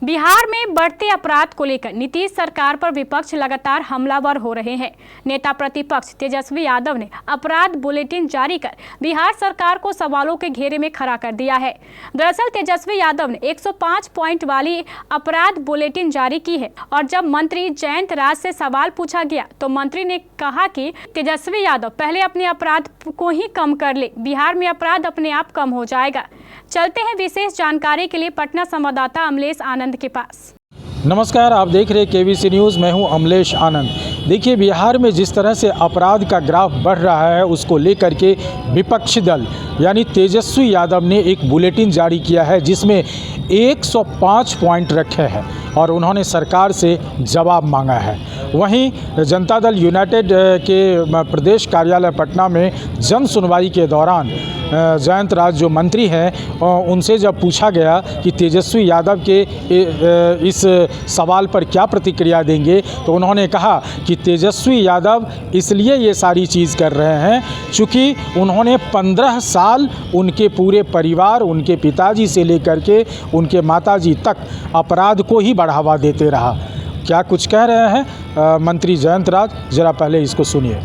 बिहार में बढ़ते अपराध को लेकर नीतीश सरकार पर विपक्ष लगातार हमलावर हो रहे हैं। नेता प्रतिपक्ष तेजस्वी यादव ने अपराध बुलेटिन जारी कर बिहार सरकार को सवालों के घेरे में खड़ा कर दिया है। दरअसल तेजस्वी यादव ने 105 पॉइंट वाली अपराध बुलेटिन जारी की है और जब मंत्री जयंत राज से सवाल पूछा गया तो मंत्री ने कहा कि तेजस्वी यादव पहले अपने अपराध को ही कम कर ले, बिहार में अपराध अपने आप कम हो जाएगा। चलते हैं विशेष जानकारी के लिए पटना संवाददाता अमलेश आनंद के पास। नमस्कार, आप देख रहे केवीसी न्यूज़। मैं हूं अमलेश आनंद। देखिए, बिहार में जिस तरह से अपराध का ग्राफ बढ़ रहा है उसको लेकर के विपक्षी दल यानी तेजस्वी यादव ने एक बुलेटिन जारी किया है जिसमें 105 पॉइंट रखे हैं और उन्होंने सरकार से जवाब मांगा है। वहीं जनता दल यूनाइटेड के प्रदेश कार्यालय पटना में जन सुनवाई के दौरान जयंत राज जो मंत्री हैं उनसे जब पूछा गया कि तेजस्वी यादव के इस सवाल पर क्या प्रतिक्रिया देंगे तो उन्होंने कहा कि तेजस्वी यादव इसलिए ये सारी चीज़ कर रहे हैं चूँकि उन्होंने 15 साल उनके पूरे परिवार, उनके पिताजी से लेकर के उनके माताजी तक अपराध को ही बढ़ावा देते रहा। क्या कुछ कह रहे हैं मंत्री जयंत राज, ज़रा पहले इसको सुनिए।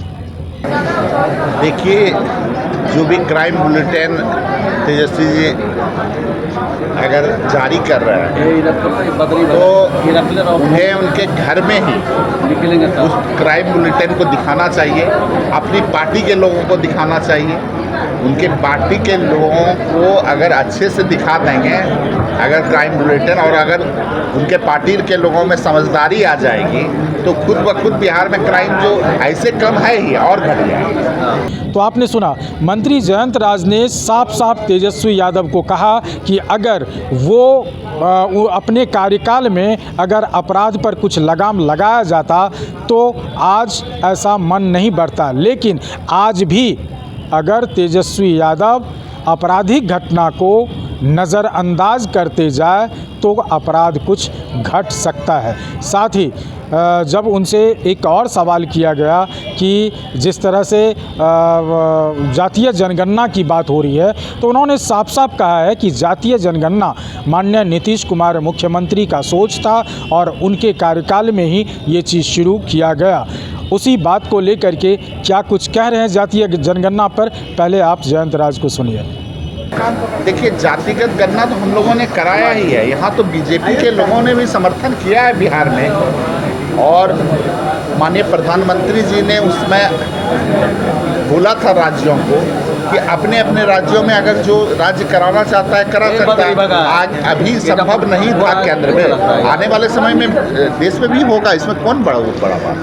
देखिए, जो भी क्राइम बुलेटिन तेजस्वी जी अगर जारी कर रहे हैं तो उन्हें उनके घर में ही उस क्राइम बुलेटिन को दिखाना चाहिए, अपनी पार्टी के लोगों को दिखाना चाहिए। उनके पार्टी के लोगों को अगर अच्छे से दिखा देंगे अगर क्राइम बुलेटिन और अगर उनके पार्टी के लोगों में समझदारी आ जाएगी तो खुद ब खुद बिहार में क्राइम जो ऐसे कम है ही और घट जाएगा। तो आपने सुना, मंत्री जयंत राज ने साफ साफ तेजस्वी यादव को कहा कि अगर वो अपने कार्यकाल में अगर अपराध पर कुछ लगाम लगाया जाता तो आज ऐसा मन नहीं बढ़ता, लेकिन आज भी अगर तेजस्वी यादव आपराधिक घटना को नज़रअंदाज करते जाए तो अपराध कुछ घट सकता है। साथ ही जब उनसे एक और सवाल किया गया कि जिस तरह से जातीय जनगणना की बात हो रही है तो उन्होंने साफ साफ कहा है कि जातीय जनगणना माननीय नीतीश कुमार मुख्यमंत्री का सोच था और उनके कार्यकाल में ही ये चीज़ शुरू किया गया। उसी बात को लेकर के क्या कुछ कह रहे हैं जातीय जनगणना पर, पहले आप जयंत राज को सुनिए। देखिए, जातिगत गणना तो हम लोगों ने कराया ही है। यहाँ तो बीजेपी के लोगों ने भी समर्थन किया है बिहार में और माननीय प्रधानमंत्री जी ने उसमें बोला था राज्यों को कि अपने अपने राज्यों में अगर जो राज्य कराना चाहता है करा सकता है। आज अभी संभव नहीं था केंद्र में, आने वाले समय में देश में भी होगा, इसमें कौन बड़ा बात।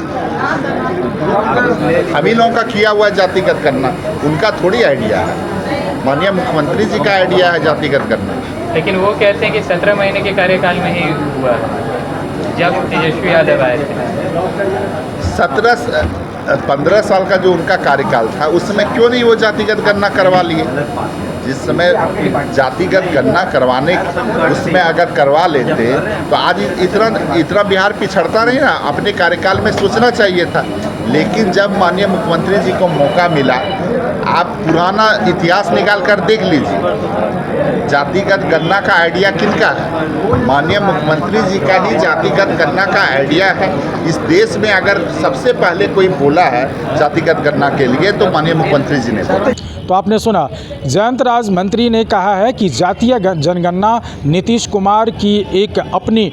अभी लोगों का किया हुआ है जातिगत गणना, उनका थोड़ी आइडिया है, माननीय मुख्यमंत्री जी का आइडिया है जातिगत करना। लेकिन वो कहते हैं कि 17 महीने के कार्यकाल में ही हुआ जब तेजस्वी यादव आए थे। 15 साल का जो उनका कार्यकाल था उसमें क्यों नहीं वो जातिगत गणना करवा लिए? जिस समय जातिगत गणना करवाने उसमें अगर करवा लेते तो आज इतना बिहार पिछड़ता नहीं ना। अपने कार्यकाल में सोचना चाहिए था, लेकिन जब माननीय मुख्यमंत्री जी को मौका मिला, आप पुराना इतिहास निकाल कर देख लीजिए, जातिगत गणना का आइडिया किनका है? माननीय मुख्यमंत्री जी का ही जातिगत गणना का आइडिया है। इस देश में अगर सबसे पहले कोई बोला है जातिगत गणना के लिए तो माननीय मुख्यमंत्री जी ने बोला। तो आपने सुना, जयंत राज मंत्री ने कहा है कि जातीय जनगणना नीतीश कुमार की एक अपनी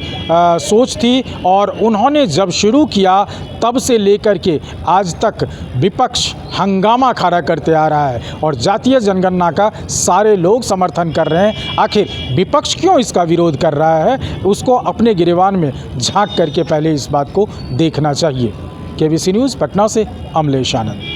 सोच थी और उन्होंने जब शुरू किया तब से लेकर के आज तक विपक्ष हंगामा खड़ा करते आ रहा है और जातीय जनगणना का सारे लोग समर्थन कर रहे हैं। आखिर विपक्ष क्यों इसका विरोध कर रहा है, उसको अपने गिरेबान में झांक करके पहले इस बात को देखना चाहिए। केवीसी न्यूज़ पटना से अमलेश आनंद।